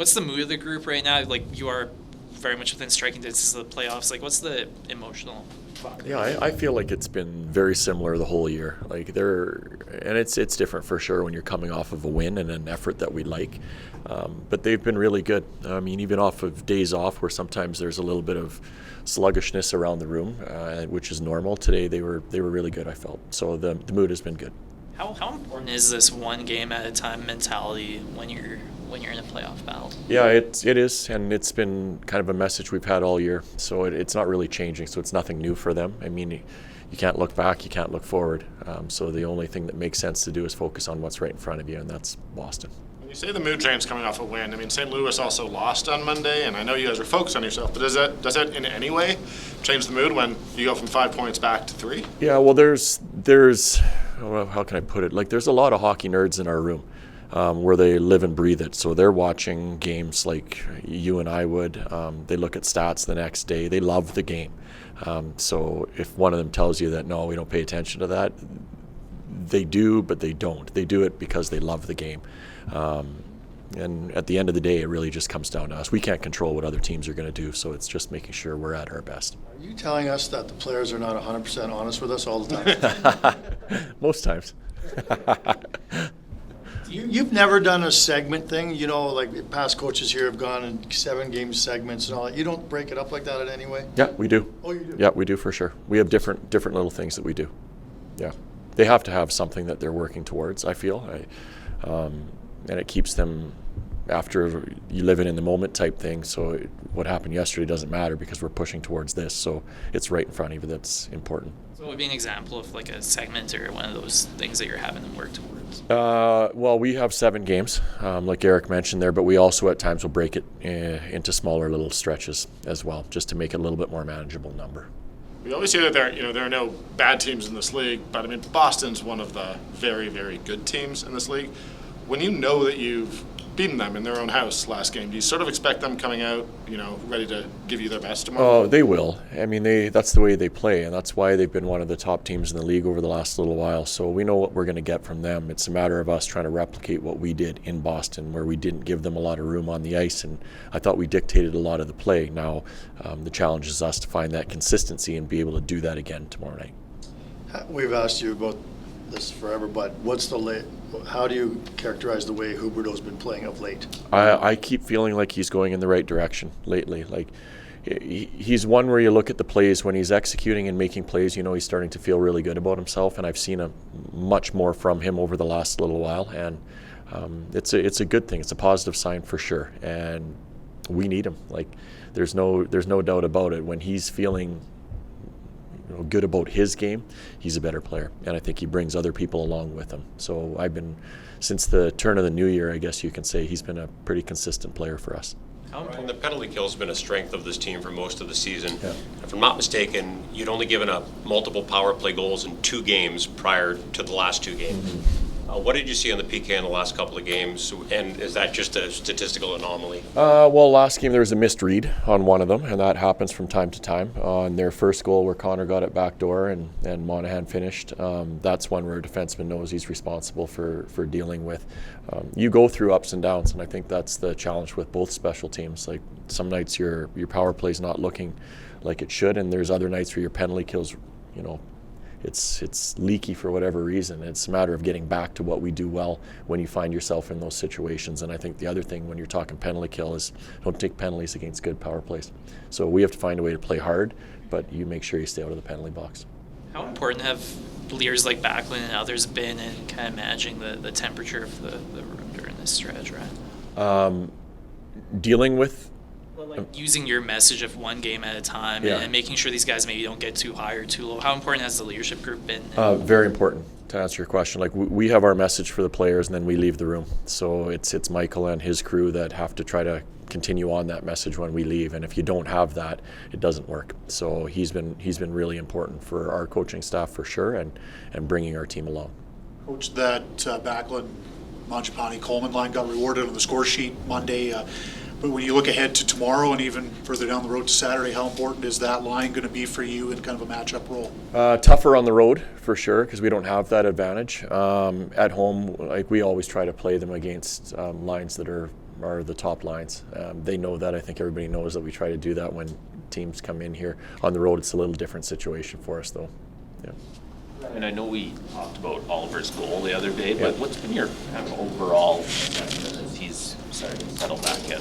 What's the mood of the group right now? Like, you are very much within striking distance of the playoffs. Like, what's the emotional vibe? Yeah, I feel like it's been very similar the whole year. Like and it's different for sure when you're coming off of a win and an effort that we like. But they've been really good. I mean, even off of days off where sometimes there's a little bit of sluggishness around the room, which is normal. Today they were really good, I felt. So the mood has been good. How important is this one game at a time mentality when you're in a playoff battle? Yeah, it is, and it's been kind of a message we've had all year. So it's not really changing. So it's nothing new for them. I mean, you can't look back, you can't look forward. So the only thing that makes sense to do is focus on what's right in front of you, and that's Boston. When you say the mood train's coming off a win, I mean, St. Louis also lost on Monday, and I know you guys are focused on yourself, but does that in any way change the mood when you go from 5 points back to 3? Yeah, well, there's how can I put it? Like, there's a lot of hockey nerds in our room. Where they live and breathe it. So they're watching games like you and I would. They look at stats the next day. They love the game. So if one of them tells you that, no, we don't pay attention to that, they do, but they don't. They do it because they love the game. And at the end of the day, it really just comes down to us. We can't control what other teams are going to do, so it's just making sure we're at our best. Are you telling us that the players are not 100% honest with us all the time? Most times. You've never done a segment thing, like past coaches here have gone in 7-game segments and all that. You don't break it up like that in any way? Yeah, we do. Oh, you do? Yeah, we do for sure. We have different little things that we do. Yeah. They have to have something that they're working towards, I feel. And it keeps them after you live it in the moment type thing. So what happened yesterday doesn't matter because we're pushing towards this. So it's right in front of you that's important. So what would be an example of like a segment or one of those things that you're having them work towards? Well, we have 7 games, like Eric mentioned there, but we also at times will break it into smaller little stretches as well, just to make it a little bit more manageable number. We always hear that there are no bad teams in this league, but I mean, Boston's one of the very, very good teams in this league. When you know that you've beaten them in their own house last game, do you sort of expect them coming out, ready to give you their best tomorrow? Oh, they will. I mean, that's the way they play, and that's why they've been one of the top teams in the league over the last little while. So we know what we're going to get from them. It's a matter of us trying to replicate what we did in Boston, where we didn't give them a lot of room on the ice, and I thought we dictated a lot of the play. Now, the challenge is us to find that consistency and be able to do that again tomorrow night. We've asked you about this forever, but how do you characterize the way Huberdeau's been playing of late? I keep feeling like he's going in the right direction lately. Like he's one where you look at the plays when he's executing and making plays, he's starting to feel really good about himself, and I've seen much more from him over the last little while, and it's a good thing. It's a positive sign for sure, and we need him. Like there's no doubt about it. When he's feeling good about his game, he's a better player, and I think he brings other people along with him. So since the turn of the new year, I guess you can say he's been a pretty consistent player for us. And the penalty kill has been a strength of this team for most of the season. Yeah. If I'm not mistaken, you'd only given up multiple power play goals in 2 games prior to the last 2 games. Mm-hmm. What did you see on the PK in the last couple of games, and is that just a statistical anomaly? Well, last game there was a missed read on one of them, and that happens from time to time. On their first goal where Connor got it backdoor and Monahan finished, that's one where a defenseman knows he's responsible for dealing with. You go through ups and downs, and I think that's the challenge with both special teams. Like some nights your power play's not looking like it should, and there's other nights where your penalty kills, it's leaky for whatever reason. It's a matter of getting back to what we do well when you find yourself in those situations. And I think the other thing when you're talking penalty kill is don't take penalties against good power plays. So we have to find a way to play hard, but you make sure you stay out of the penalty box. How important have leaders like Backlund and others been in kind of managing the temperature of the room during this stretch, right? Dealing with using your message of one game at a time, yeah, and making sure these guys maybe don't get too high or too low. How important has the leadership group been? Very important, to answer your question. Like we have our message for the players, and then we leave the room. So it's Michael and his crew that have to try to continue on that message when we leave. And if you don't have that, it doesn't work. So he's been really important for our coaching staff for sure, and bringing our team along. Coach, that Backlund, Mangiapane, Coleman line got rewarded on the score sheet Monday. But when you look ahead to tomorrow and even further down the road to Saturday, how important is that line going to be for you in kind of a matchup role? Tougher on the road for sure, because we don't have that advantage. At home, like we always try to play them against lines that are are the top lines. They know that. I think everybody knows that we try to do that when teams come in here. On the road, it's a little different situation for us, though. Yeah. And I know we talked about Oliver's goal the other day, but what's been your kind of overall assessment as he's starting to settle back in?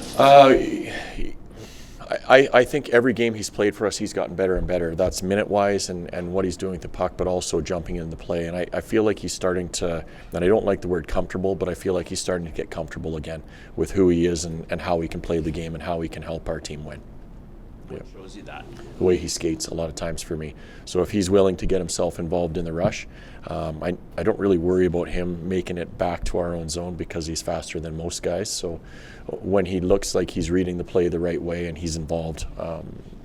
I think every game he's played for us, he's gotten better and better. That's minute-wise and what he's doing with the puck, but also jumping in the play. And I feel like he's starting to, and I don't like the word comfortable, but I feel like he's starting to get comfortable again with who he is and how he can play the game and how he can help our team win. What shows you that? The way he skates a lot of times for me. So if he's willing to get himself involved in the rush, I don't really worry about him making it back to our own zone because he's faster than most guys. So when he looks like he's reading the play the right way and he's involved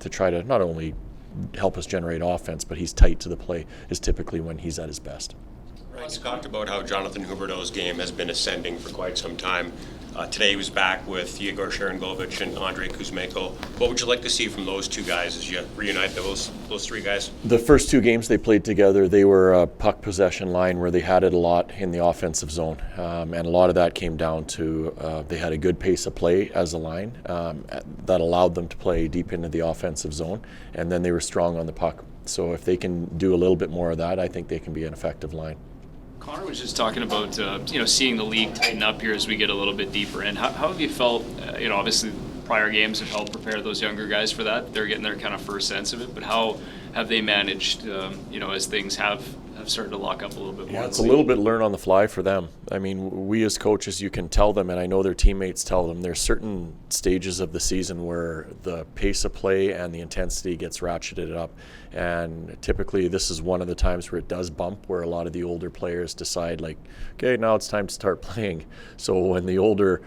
to try to not only help us generate offense, but he's tight to the play is typically when he's at his best. Right, you talked about how Jonathan Huberdeau's game has been ascending for quite some time. Today he was back with Yegor Sharangovich and Andrei Kuzmenko. What would you like to see from those two guys as you reunite those three guys? The first two games they played together, they were a puck possession line where they had it a lot in the offensive zone. And a lot of that came down to they had a good pace of play as a line that allowed them to play deep into the offensive zone. And then they were strong on the puck. So if they can do a little bit more of that, I think they can be an effective line. Connor was just talking about seeing the league tighten up here as we get a little bit deeper in. How have you felt? Obviously prior games have helped prepare those younger guys for that. They're getting their kind of first sense of it. But how have they managed? As things have started to lock up a little bit more. Yeah, it's a little bit learn on the fly for them. I mean, we as coaches, you can tell them, and I know their teammates tell them, there's certain stages of the season where the pace of play and the intensity gets ratcheted up. And typically this is one of the times where it does bump, where a lot of the older players decide like, okay, now it's time to start playing. So when the older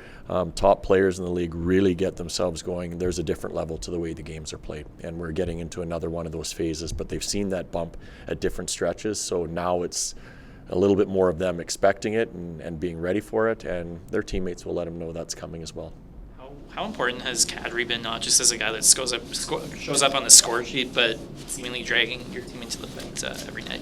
top players in the league really get themselves going, there's a different level to the way the games are played. And we're getting into another one of those phases, but they've seen that bump at different stretches. So now it's a little bit more of them expecting it and being ready for it, and their teammates will let them know that's coming as well. How important has Kadri been, not just as a guy that shows up on the score sheet, but seemingly dragging your team into the fight every night?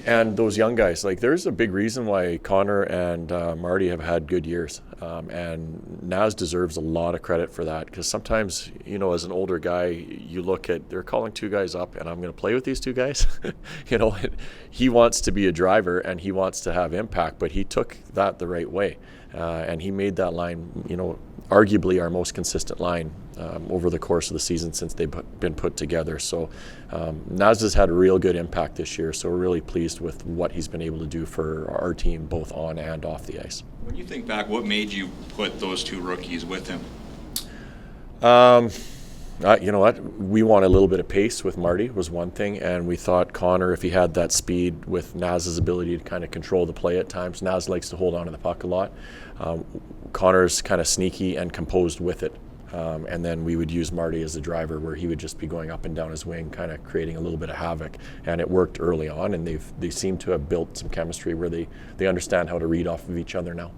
And those young guys, like there's a big reason why Connor and Marty have had good years. And Naz deserves a lot of credit for that, because sometimes, as an older guy, you look at, they're calling two guys up and I'm going to play with these two guys. He wants to be a driver and he wants to have impact, but he took that the right way. And he made that line, arguably our most consistent line over the course of the season since they've been put together. So Naz has had a real good impact this year, so we're really pleased with what he's been able to do for our team, both on and off the ice. When you think back, what made you put those two rookies with him? You know what? We want a little bit of pace with Marty was one thing, and we thought Connor, if he had that speed with Naz's ability to kind of control the play at times, Naz likes to hold on to the puck a lot. Connor's kind of sneaky and composed with it. And then we would use Marty as the driver, where he would just be going up and down his wing, kind of creating a little bit of havoc. And it worked early on, and they seem to have built some chemistry where they understand how to read off of each other now.